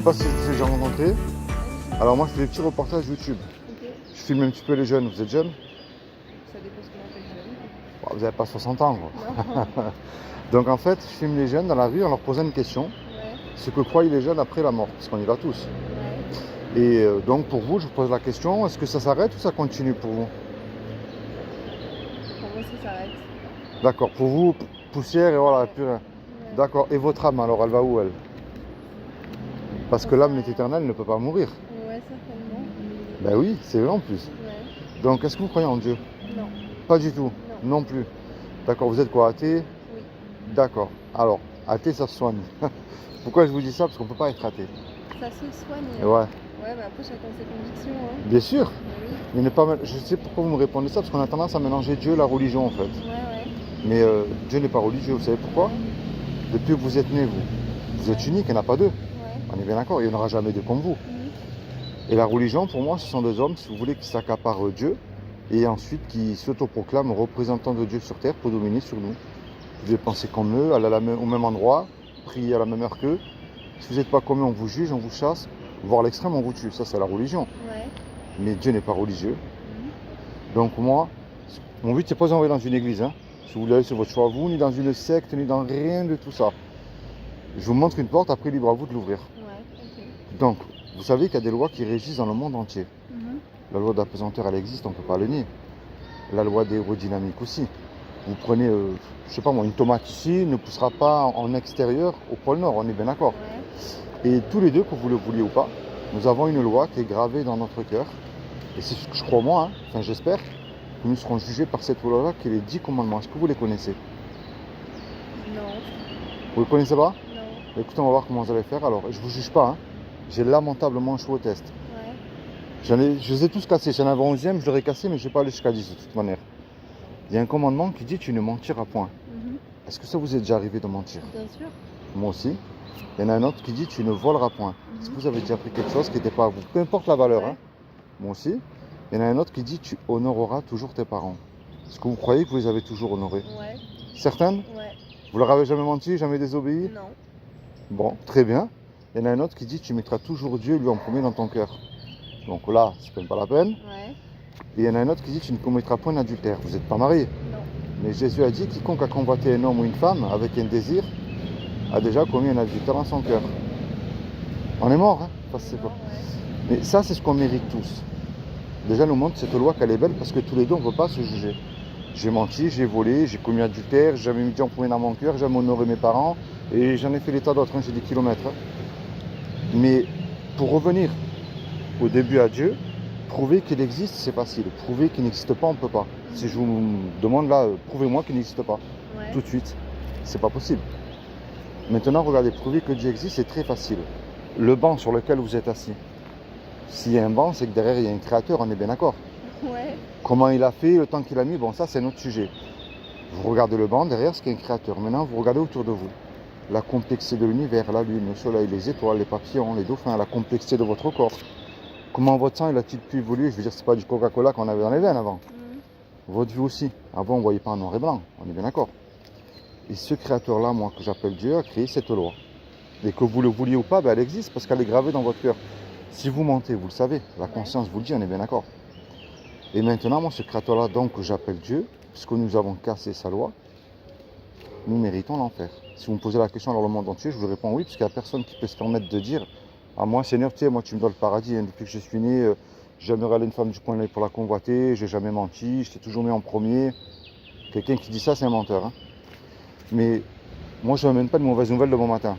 pas si vous avez déjà rencontré. Alors moi, je fais des petits reportages YouTube. Ok. Je filme un petit peu les jeunes. Vous êtes jeunes? Ça dépend ce qu'on appelle jeune. Bon, vous n'avez pas 60 ans, quoi. Non. Donc en fait, je filme les jeunes dans la rue en leur posant une question. Ouais. Ce que croient les jeunes après la mort, parce qu'on y va tous. Ouais. Et donc pour vous, je vous pose la question, est-ce que ça s'arrête ou ça continue pour vous? Pour moi, ça s'arrête. D'accord, pour vous, poussière et voilà, Ouais. plus rien. Ouais. D'accord, et votre âme, alors elle va où elle? Parce que l'âme est éternelle, elle ne peut pas mourir. Ouais, certainement. Ben oui, c'est vrai en plus. Ouais. Donc est-ce que vous croyez en Dieu? Non. Pas du tout, Non. non plus. D'accord, vous êtes quoi, athée? Oui. D'accord, alors, athée ça se soigne. Pourquoi je vous dis ça? Parce qu'on ne peut pas être athée. Ça se soigne. Et ouais, Ouais, mais après, chacun ses convictions. Hein. bien sûr. Mais oui. Il n'est pas mal. Je sais pourquoi vous me répondez ça, parce qu'on a tendance à mélanger Dieu et la religion en fait. Ouais. Mais Dieu n'est pas religieux, vous savez pourquoi? Ouais. Depuis que vous êtes né, vous êtes unique, il n'y en a pas deux. Ouais. On est bien d'accord, il n'y en aura jamais deux comme vous. Mhm. Et la religion, pour moi, ce sont deux hommes, si vous voulez, qui s'accaparent Dieu et ensuite qui s'autoproclament représentants de Dieu sur terre pour dominer sur nous. Vous devez penser comme eux, aller au même endroit, prier à la même heure qu'eux. Si vous n'êtes pas comme eux, on vous juge, on vous chasse, voire l'extrême, on vous tue. Ça, c'est la religion. Ouais. Mais Dieu n'est pas religieux. Mhm. Donc moi, mon but, c'est pas d'envoyer dans une église. Hein. Si vous voulez aller sur votre choix, vous, ni dans une secte, ni dans rien de tout ça. Je vous montre une porte, après libre à vous de l'ouvrir. Ouais. Ok. Donc, vous savez qu'il y a des lois qui régissent dans le monde entier. Mhm. La loi d'apesanteur, elle existe, on ne peut pas le nier. La loi d'aérodynamique aussi. Vous prenez, je sais pas moi, une tomate ici, ne poussera pas en extérieur au pôle Nord, on est bien d'accord. Ouais. Et tous les deux, que vous le vouliez ou pas, nous avons une loi qui est gravée dans notre cœur. Et c'est ce que je crois moi, hein, enfin j'espère, que nous serons jugés par cette loi-là, qui est les 10 commandements. Est-ce que vous les connaissez? Non. Vous les connaissez pas? Non. Écoutez, on va voir comment vous allez faire. Alors, je vous juge pas, hein. J'ai lamentablement échoué au test. Ouais. Je les ai tous cassés. J'en avais 11e, je l'aurais cassé, mais je n'ai pas allé jusqu'à 10 de toute manière. Il y a un commandement qui dit tu ne mentiras point. Mhm. Est-ce que ça vous est déjà arrivé de mentir? Bien sûr. Moi aussi. Il y en a un autre qui dit tu ne voleras point. Est-ce que Mhm. vous avez déjà appris quelque chose qui n'était pas à vous? Peu importe la valeur. Ouais. Hein. Moi aussi. Il y en a un autre qui dit tu honoreras toujours tes parents. Est-ce que vous croyez que vous les avez toujours honorés? Ouais. Certaines? Ouais. Vous leur avez jamais menti, jamais désobéi? Non. Bon, très bien. Il y en a un autre qui dit tu mettras toujours Dieu lui en premier dans ton cœur. Donc là, c'est même pas la peine. Ouais. Et il y en a un autre qui dit tu ne commettras point d'adultère. Vous n'êtes pas marié. Non. Mais Jésus a dit quiconque a convoité un homme ou une femme avec un désir a déjà commis un adultère dans son cœur. On est mort, hein? Enfin, c'est pas. Non, ouais. Mais ça, c'est ce qu'on mérite tous. Déjà, nous montre cette loi qu'elle est belle parce que tous les deux, on ne veut pas se juger. J'ai menti, j'ai volé, j'ai commis adultère, j'ai jamais mis Dieu en premier dans mon cœur, j'ai jamais honoré mes parents et j'en ai fait des tas d'autres, hein, j'ai des kilomètres. Hein. Mais pour revenir au début à Dieu, prouver qu'il existe, c'est facile. Prouver qu'il n'existe pas, on ne peut pas. Si je vous demande là, prouvez-moi qu'il n'existe pas, Ouais. tout de suite, c'est pas possible. Maintenant, regardez, prouver que Dieu existe, c'est très facile. Le banc sur lequel vous êtes assis, s'il y a un banc, c'est que derrière il y a un créateur, on est bien d'accord. Ouais. Comment il a fait, le temps qu'il a mis, bon ça c'est notre sujet. Vous regardez le banc, derrière ce qu'il y a un créateur. Maintenant vous regardez autour de vous. La complexité de l'univers, la lune, le soleil, les étoiles, les papillons, les dauphins, la complexité de votre corps. Comment votre sang il a-t-il pu évoluer? Je veux dire, c'est pas du Coca-Cola qu'on avait dans les veines avant. Mhm. Votre vie aussi. Avant on ne voyait pas en noir et blanc, on est bien d'accord. Et ce créateur-là, moi que j'appelle Dieu, a créé cette loi. Et que vous le vouliez ou pas, ben, elle existe parce qu'elle est gravée dans votre cœur. Si vous mentez, vous le savez, la conscience vous le dit, on est bien d'accord. Et maintenant, moi, ce créateur-là, donc, que j'appelle Dieu, puisque nous avons cassé sa loi, nous méritons l'enfer. Si vous me posez la question dans le monde entier, je vous réponds oui, parce qu'il n'y a personne qui peut se permettre de dire « Ah, moi, Seigneur, tu sais, moi, tu me donnes le paradis, hein, depuis que je suis né, j'ai jamais regardé une femme du coin de l'œil pour la convoiter, j'ai jamais menti, je t'ai toujours mis en premier. » Quelqu'un qui dit ça, c'est un menteur. Hein. Mais moi, je n'amène pas de mauvaises nouvelles le bon matin.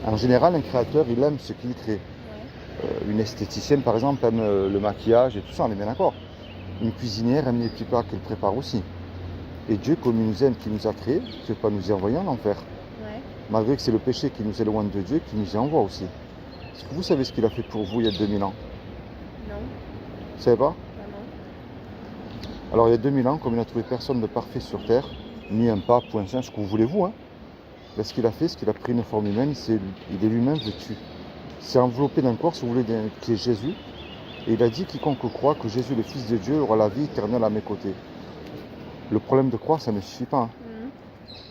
Mhm. En général, un créateur, il aime ce qu'il crée. Ouais. Une esthéticienne, par exemple, aime le maquillage et tout ça, on est bien d'accord. Une cuisinière aime les petits plats qu'elle prépare aussi. Et Dieu, comme il nous aime, qui nous a créés, ne peut pas nous y envoyer en enfer. Ouais. Malgré que c'est le péché qui nous éloigne de Dieu, qui nous y envoie aussi. Est-ce que vous savez ce qu'il a fait pour vous il y a 2000 ans? Non. Vous ne savez pas? Ah non. Alors il y a 2000 ans, comme il n'a trouvé personne de parfait sur terre, ni un pape ou un saint, ce que vous voulez vous, hein, ben, ce qu'il a fait, c'est qu'il a pris une forme humaine, il est lui-même vêtu. Il s'est enveloppé d'un corps, si vous voulez, qui est Jésus. Et il a dit, quiconque croit que Jésus, le Fils de Dieu, aura la vie éternelle à mes côtés. Le problème de croire, ça ne suffit pas. Hein. Mhm.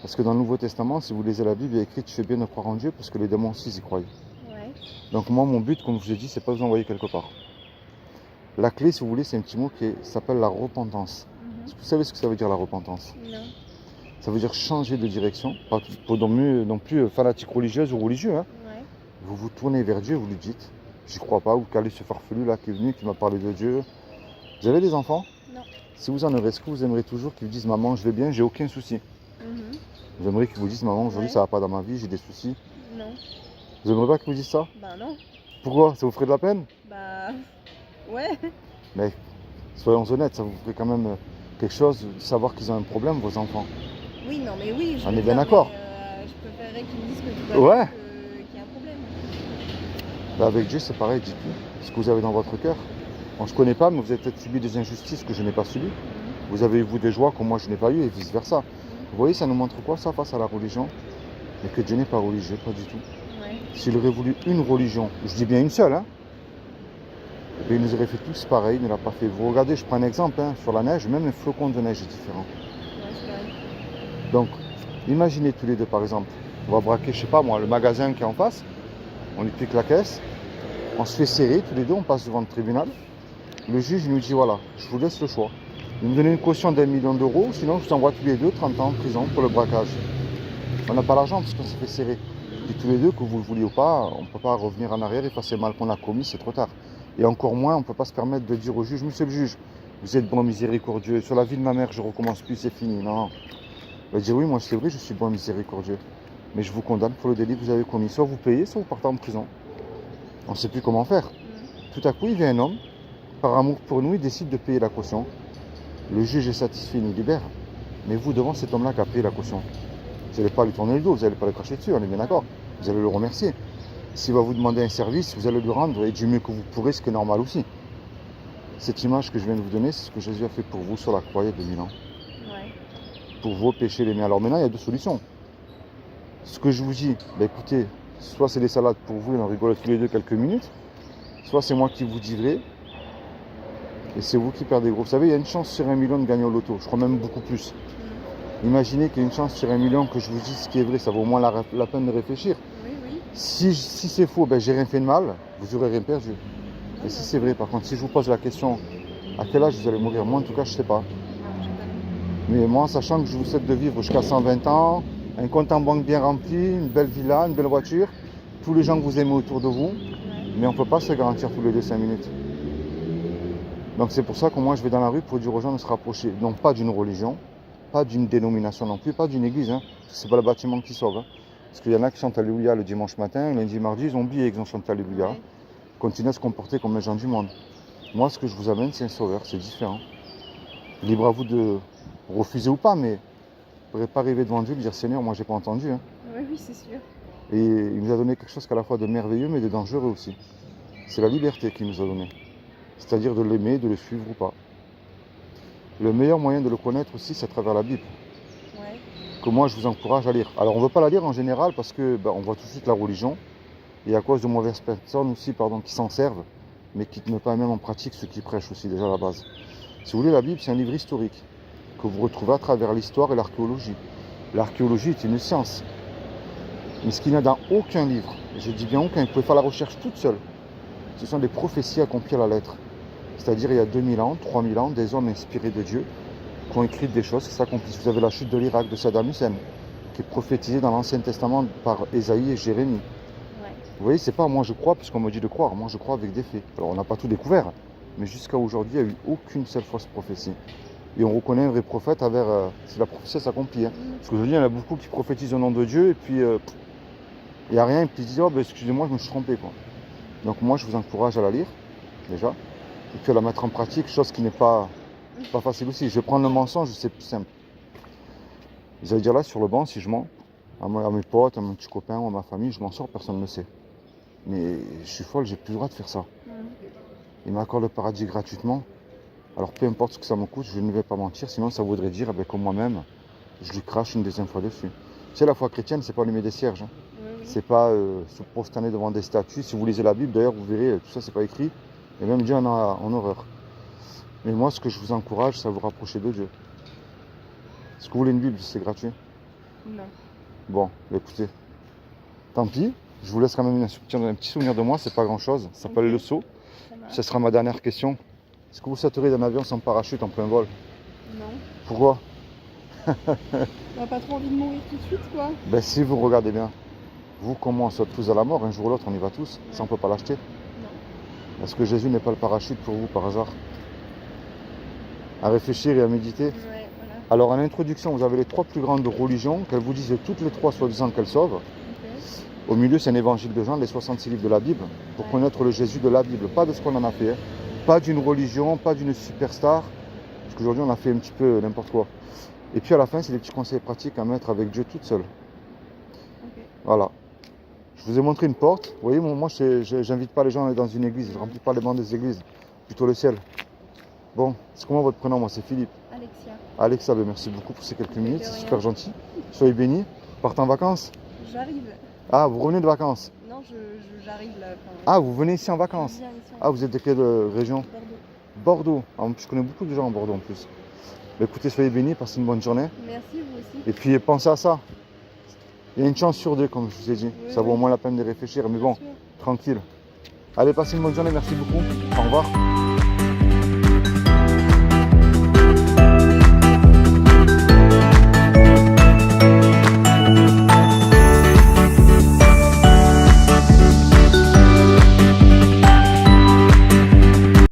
Parce que dans le Nouveau Testament, si vous lisez la Bible, il y a écrit, tu fais bien de croire en Dieu, parce que les démons aussi y croient. Ouais. Donc moi, mon but, comme je vous ai dit, c'est pas vous envoyer quelque part. La clé, si vous voulez, c'est un petit mot qui s'appelle la repentance. Est-ce que vous savez ce que ça veut dire la repentance? Non. Ça veut dire changer de direction, pas pour non plus fanatique religieuse ou religieux. Hein. Ouais. Vous vous tournez vers Dieu, vous lui dites, j'y crois pas, ou calez ce farfelu là qui est venu, qui m'a parlé de Dieu. Vous avez des enfants? Non. Si vous en aurez, est-ce que vous aimeriez toujours qu'ils vous disent, maman, je vais bien, j'ai aucun souci? Mhm. Vous aimeriez qu'ils vous disent, maman, aujourd'hui Ouais. ça va pas dans ma vie, j'ai des soucis? Non. Vous aimeriez pas qu'ils vous disent ça? Bah non. Pourquoi? Ça vous ferait de la peine? Bah ouais. Mais soyons honnêtes, ça vous ferait quand même quelque chose de savoir qu'ils ont un problème, vos enfants. Oui, non, mais oui. On veux est bien dire, d'accord. mais, je préférerais qu'ils me disent que tout va Ouais. bien qu'il y a un problème. Bah, avec Dieu, c'est pareil, dites-lui ce que vous avez dans votre cœur. On ne se connaît pas, mais vous avez peut-être subi des injustices que je n'ai pas subies. Mhm. Vous avez eu, vous, des joies que moi je n'ai pas eues et vice-versa. Vous voyez, ça nous montre quoi ça face à la religion? Mais que Dieu n'est pas religieux, pas du tout. Ouais. S'il aurait voulu une religion, je dis bien une seule, hein, et il nous aurait fait tous pareil, il ne l'a pas fait. Vous regardez, je prends un exemple, hein, sur la neige, même un flocon de neige est différent. Ouais, c'est pareil. Donc, imaginez tous les deux par exemple, on va braquer, je sais pas moi, le magasin qui est en face, on lui pique la caisse, on se fait serrer tous les deux, on passe devant le tribunal. Le juge il nous dit voilà, je vous laisse le choix. Vous me donnez une caution d'1 million d'euros, sinon je vous envoie tous les deux 30 ans en prison pour le braquage. On n'a pas l'argent parce qu'on s'est fait serrer. Et tous les deux, que vous le vouliez ou pas, on ne peut pas revenir en arrière, effacer le mal qu'on a commis, c'est trop tard. Et encore moins, on ne peut pas se permettre de dire au juge, monsieur le juge, vous êtes bon miséricordieux, sur la vie de ma mère, je ne recommence plus, c'est fini. Non, non. Il va dire oui, moi c'est vrai, je suis bon miséricordieux. Mais je vous condamne pour le délit que vous avez commis. Soit vous payez, soit vous partez en prison. On ne sait plus comment faire. Tout à coup, il vient un homme, par amour pour nous, il décide de payer la caution. Le juge est satisfait, il nous libère. Mais vous, devant cet homme-là qui a payé la caution, vous n'allez pas lui tourner le dos, vous n'allez pas le cracher dessus, on est bien d'accord. Vous allez le remercier. S'il va vous demander un service, vous allez lui rendre et du mieux que vous pourrez, ce qui est normal aussi. Cette image que je viens de vous donner, c'est ce que Jésus a fait pour vous sur la croix il y a 2000 ans. Ouais. Pour vos péchés les miens. Alors maintenant, il y a deux solutions. Ce que je vous dis, bah écoutez, soit c'est des salades pour vous et on rigole tous les deux quelques minutes, soit c'est moi qui vous dis vrai et c'est vous qui perdez gros. Vous savez, il y a une chance sur 1 million de gagner au loto, je crois même beaucoup plus. Imaginez qu'il y a une chance sur 1 million que je vous dise ce qui est vrai, ça vaut au moins la peine de réfléchir. Oui, oui. Si c'est faux, ben j'ai rien fait de mal, vous n'aurez rien perdu. Et si c'est vrai, par contre, si je vous pose la question, à quel âge vous allez mourir? Moi, en tout cas, je ne sais pas. Non, je sais pas. Mais moi, sachant que je vous souhaite de vivre jusqu'à 120 ans, un compte en banque bien rempli, une belle villa, une belle voiture, tous les gens que vous aimez autour de vous, Ouais. mais on ne peut pas se garantir tous les 2-5 minutes. Donc c'est pour ça que moi, je vais dans la rue pour dire aux gens de se rapprocher, non pas d'une religion, pas d'une dénomination non plus, pas d'une église, hein, parce que c'est pas le bâtiment qui sauve. Hein. Parce qu'il y en a qui chantent Alléluia le dimanche matin, lundi, mardi, ils ont oublié qu'ils ont chanté Alléluia. Ouais. Continuent à se comporter comme les gens du monde. Moi, ce que je vous amène, c'est un sauveur, c'est différent. Libre à vous de refuser ou pas, mais vous ne pourrez pas arriver devant Dieu et lui dire Seigneur, moi j'ai pas entendu. Hein. Ouais, oui, c'est sûr. Et il nous a donné quelque chose qu'à la fois de merveilleux mais de dangereux aussi. C'est la liberté qu'il nous a donnée. C'est-à-dire de l'aimer, de le suivre ou pas. Le meilleur moyen de le connaître aussi, c'est à travers la Bible. Ouais. Que moi je vous encourage à lire. Alors on ne veut pas la lire en général parce que on voit tout de suite la religion. Et à cause de mauvaises personnes aussi, qui s'en servent, mais qui ne mettent pas même en pratique ce qu'ils prêchent aussi déjà à la base. Si vous voulez, la Bible, c'est un livre historique que vous retrouvez à travers l'histoire et l'archéologie. L'archéologie est une science. Mais ce qu'il n'y a dans aucun livre, et je dis bien aucun, vous pouvez faire la recherche toute seule, ce sont des prophéties accomplies à la lettre. C'est-à-dire il y a 2000 ans, 3000 ans, des hommes inspirés de Dieu qui ont écrit des choses qui s'accomplissent. Vous avez la chute de l'Irak de Saddam Hussein, qui est prophétisée dans l'Ancien Testament par Ésaïe et Jérémie. Ouais. Vous voyez, c'est pas moi je crois puisqu'on me dit de croire, moi je crois avec des faits. Alors on n'a pas tout découvert, mais jusqu'à aujourd'hui, il n'y a eu aucune seule fausse prophétie. Et on reconnaît un vrai prophète si la prophétie s'accomplit. Hein. Parce qu'aujourd'hui, il y en a beaucoup qui prophétisent au nom de Dieu et puis il n'y a rien, et puis ils disent oh, ben, excusez-moi, je me suis trompé. Quoi. Donc moi, je vous encourage à la lire, déjà, et puis à la mettre en pratique, chose qui n'est pas facile aussi. Je vais prendre le mensonge, c'est plus simple. Vous allez dire là, sur le banc, si je mens, à mes potes, à mon petit copain ou à ma famille, je m'en sors, personne ne le sait. Mais je suis folle, j'ai plus le droit de faire ça. Il m'accorde le paradis gratuitement. Alors peu importe ce que ça me coûte, je ne vais pas mentir, sinon ça voudrait dire comme moi-même, je lui crache une deuxième fois dessus. Tu sais, la foi chrétienne, c'est pas allumer des cierges. Hein. Oui. C'est pas se prosterner devant des statues. Si vous lisez la Bible, d'ailleurs, vous verrez, tout ça, c'est pas écrit. Et même Dieu en a en horreur. Mais moi, ce que je vous encourage, c'est à vous rapprocher de Dieu. Est-ce que vous voulez une Bible, c'est gratuit? Non. Bon, écoutez, tant pis. Je vous laisse quand même un petit souvenir de moi, c'est pas grand chose. Ça s'appelle Ok. le saut. Ça marche. Ce sera ma dernière question. Est-ce que vous sauteriez d'un avion sans parachute en plein vol? Non. Pourquoi? On a pas trop envie de mourir tout de suite, quoi. Ben si vous regardez bien, vous comment on saute tous à la mort, un jour ou l'autre on y va tous, ça on peut pas l'acheter. Non. Est-ce que Jésus n'est pas le parachute pour vous par hasard? À réfléchir et à méditer. Ouais, voilà. Alors en introduction, vous avez les 3 plus grandes religions, qu'elles vous disent toutes les 3 soi-disant qu'elles sauvent. Ok. Au milieu, c'est un évangile de Jean, les 66 livres de la Bible, pour Ouais. connaître le Jésus de la Bible, pas de ce qu'on en a fait, hein. Pas d'une religion, pas d'une superstar, parce qu'aujourd'hui on a fait un petit peu n'importe quoi. Et puis à la fin, c'est des petits conseils pratiques à mettre avec Dieu toute seule. Ok. Voilà. Je vous ai montré une porte. Vous voyez, moi, j'invite pas les gens à aller dans une église, je remplis pas les bancs des églises, plutôt le ciel. Bon, c'est comment votre prénom? Moi, c'est Philippe. Alexia, Alexa, ben, merci beaucoup pour ces quelques De minutes, c'est rien. super gentil. Soyez bénis. Partez en vacances? j'arrive. Ah, vous revenez de vacances? Non, j'arrive là. Enfin, Ah, vous venez ici en je vacances? viens ici en Ah, vous êtes de quelle région? Bordeaux. Bordeaux. Ah, je connais beaucoup de gens en Bordeaux en plus. Ben, écoutez, soyez bénis, passez une bonne journée. Merci, vous aussi. Et puis pensez à ça. Il y a une chance sur 2, comme je vous ai dit. Oui, Ça vaut au oui. moins la peine de réfléchir, mais Bien bon, sûr. tranquille. Allez, passez une bonne journée, merci beaucoup. Au revoir.